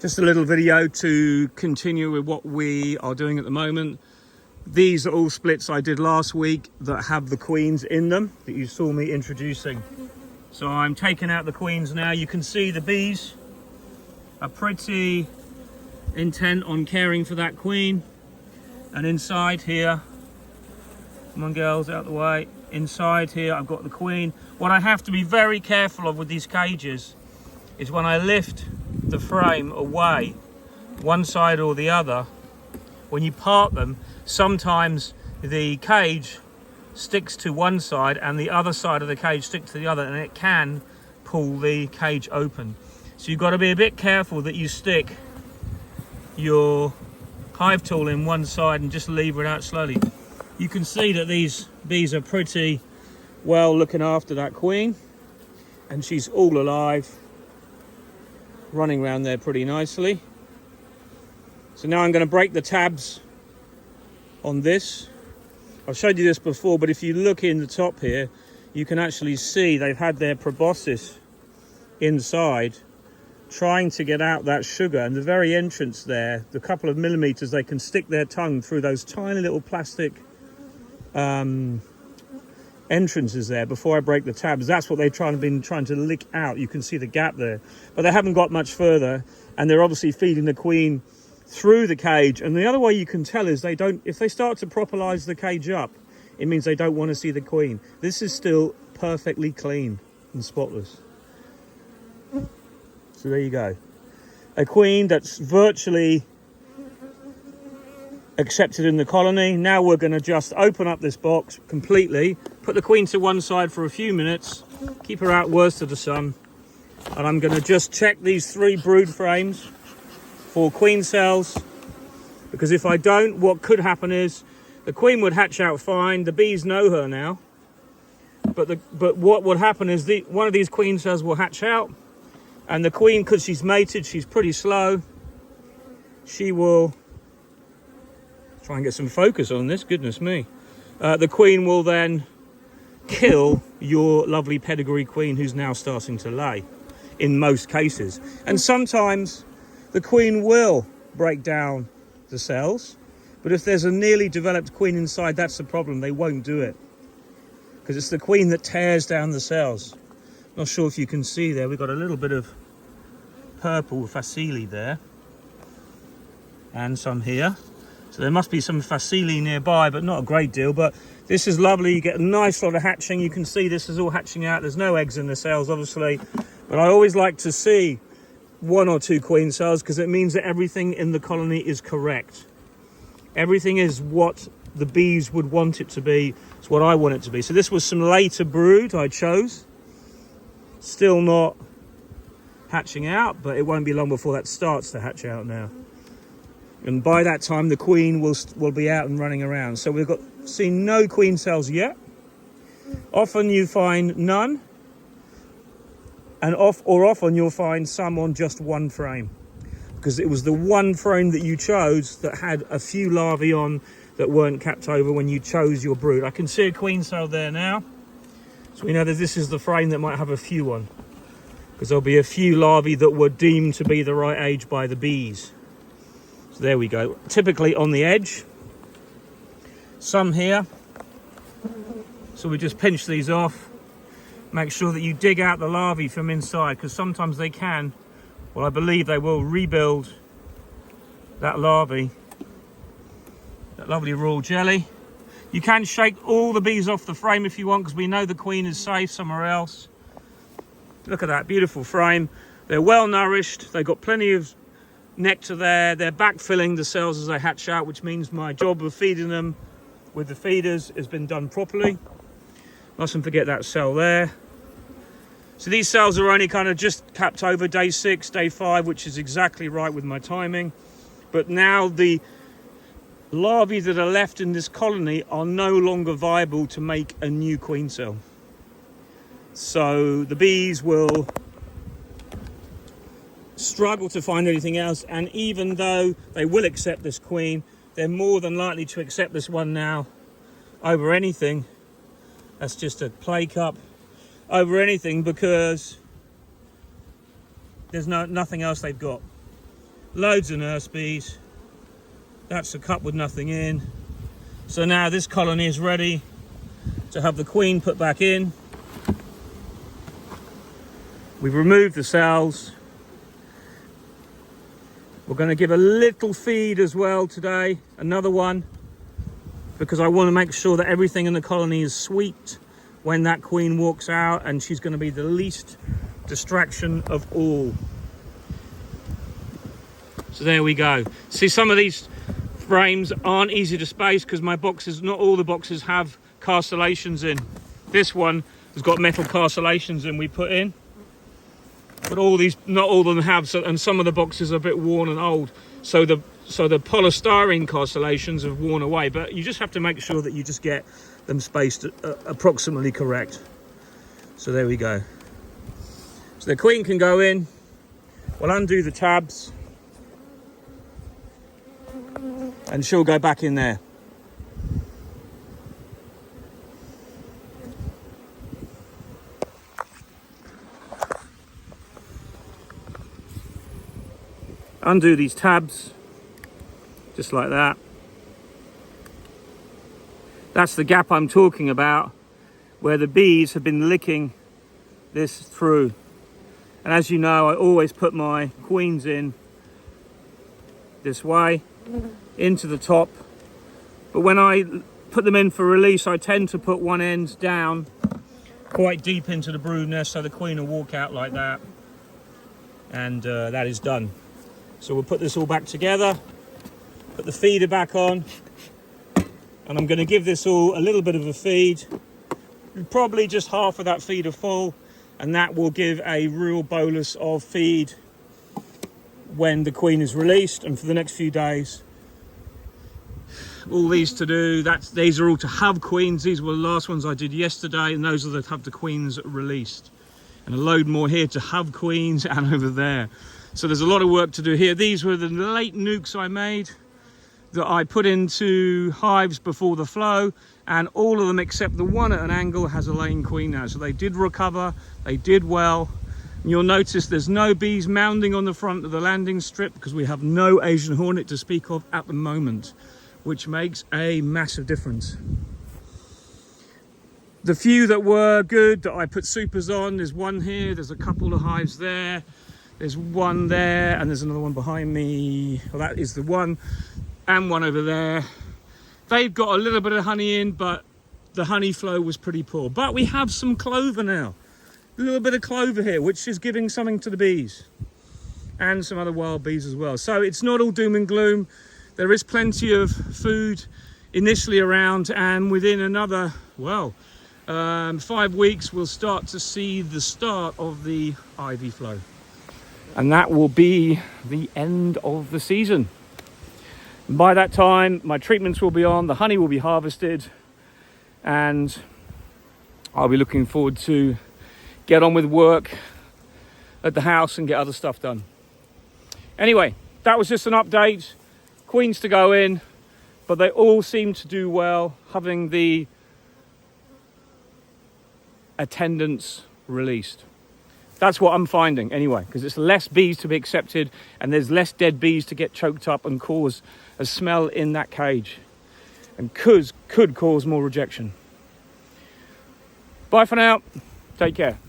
Just a little video to continue with what we are doing at the moment. These are all splits I did last week that have the queens in them that you saw me introducing. So I'm taking out the queens now. You can see the bees are pretty intent on caring for that queen. And inside here, come on girls, out the way. Inside here I've got the queen. What I have to be very careful of with these cages is when I lift the frame away, one side or the other, when you part them, sometimes the cage sticks to one side and the other side of the cage sticks to the other, and it can pull the cage open. So you've got to be a bit careful that you stick your hive tool in one side and just lever it out slowly. You can see that these bees are pretty well looking after that queen, and she's all alive, running around there pretty nicely. So now I'm going to break the tabs on this. I've showed you this before, but if you look in the top here, you can actually see they've had their proboscis inside trying to get out that sugar, and the very entrance there, the couple of millimeters, they can stick their tongue through those tiny little plastic entrances there before I break the tabs. That's what they've been trying to lick out. You can see the gap there, but they haven't got much further, and they're obviously feeding the queen through the cage. And the other way you can tell is they don't, if they start to propolize the cage up, it means they don't want to see the queen. This is still perfectly clean and spotless. So there you go, a queen that's virtually accepted in the colony. Now we're going to just open up this box completely, put the queen to one side for a few minutes, keep her out worst of the sun, and I'm going to just check these 3 brood frames for queen cells, because if I don't, what could happen is the queen would hatch out fine. The bees know her now, but what would happen is one of these queen cells will hatch out, and the queen, because she's mated, she's pretty slow, she will try and get some focus on this, goodness me. The queen will then kill your lovely pedigree queen who's now starting to lay, in most cases. And sometimes the queen will break down the cells, but if there's a nearly developed queen inside, that's the problem. They won't do it, because it's the queen that tears down the cells. Not sure if you can see there, we've got a little bit of purple facile there, and some here. So there must be some facile nearby, but not a great deal. But this is lovely. You get a nice lot of hatching. You can see this is all hatching out. There's no eggs in the cells, obviously. But I always like to see 1 or 2 queen cells, because it means that everything in the colony is correct. Everything is what the bees would want it to be. It's what I want it to be. So this was some later brood I chose. Still not hatching out, but it won't be long before that starts to hatch out now. And by that time, the queen will be out and running around. So we've seen no queen cells yet. Often you find none, and often you'll find some on just one frame, because it was the one frame that you chose that had a few larvae on that weren't capped over when you chose your brood. I can see a queen cell there now, so we know that this is the frame that might have a few on, because there'll be a few larvae that were deemed to be the right age by the bees. So there we go, typically on the edge, some here. So we just pinch these off, make sure that you dig out the larvae from inside, because sometimes they can, well, I believe they will rebuild that larvae, that lovely royal jelly. You can shake all the bees off the frame if you want, because we know the queen is safe somewhere else. Look at that beautiful frame. They're well nourished, they've got plenty of nectar there. They're backfilling the cells as they hatch out, which means my job of feeding them with the feeders has been done properly. Mustn't forget that cell there. So these cells are only kind of just capped over day 6, day 5, which is exactly right with my timing. But now the larvae that are left in this colony are no longer viable to make a new queen cell. So the bees will struggle to find anything else, and even though they will accept this queen, they're more than likely to accept this one now over anything. That's just a play cup, over anything, because there's nothing else they've got. loads of nurse bees. That's a cup with nothing in. So now this colony is ready to have the queen put back in. We've removed the cells. We're going to give a little feed as well today, another one, because I want to make sure that everything in the colony is sweet when that queen walks out, and she's going to be the least distraction of all. So there we go. See, some of these frames aren't easy to space because my boxes, not all the boxes have castellations in. This one has got metal castellations in we put in, but all these, not all of them have. So, and some of the boxes are a bit worn and old, so the polystyrene castellations have worn away. But you just have to make sure that you just get them spaced approximately correct. So there we go. So the queen can go in. We'll undo the tabs and she'll go back in there. Undo these tabs, just like that. That's the gap I'm talking about, where the bees have been licking this through. And as you know, I always put my queens in this way, into the top. But when I put them in for release, I tend to put one end down quite deep into the brood nest, so the queen will walk out like that. And that is done. So we'll put this all back together, put the feeder back on, and I'm going to give this all a little bit of a feed, probably just half of that feeder full, and that will give a real bolus of feed when the queen is released. And for the next few days, all these to do, these are all to have queens. These were the last ones I did yesterday, and those are the have the queens released, and a load more here to have queens and over there. So there's a lot of work to do here. These were the late nukes I made that I put into hives before the flow, and all of them except the one at an angle has a laying queen now. So they did recover, they did well. And you'll notice there's no bees mounding on the front of the landing strip because we have no Asian hornet to speak of at the moment, which makes a massive difference. The few that were good that I put supers on, there's one here, there's a couple of hives there, there's one there, and there's another one behind me. Well, that is the one, and one over there. They've got a little bit of honey in, but the honey flow was pretty poor. But we have some clover now. A little bit of clover here, which is giving something to the bees. And some other wild bees as well. So it's not all doom and gloom. There is plenty of food initially around, and within another, 5 weeks, we'll start to see the start of the ivy flow. And that will be the end of the season. By that time, my treatments will be on, the honey will be harvested, and I'll be looking forward to get on with work at the house and get other stuff done. Anyway, that was just an update. Queens to go in, but they all seem to do well, having the attendance released. That's what I'm finding anyway, because it's less bees to be accepted and there's less dead bees to get choked up and cause a smell in that cage, and could cause more rejection. Bye for now. Take care.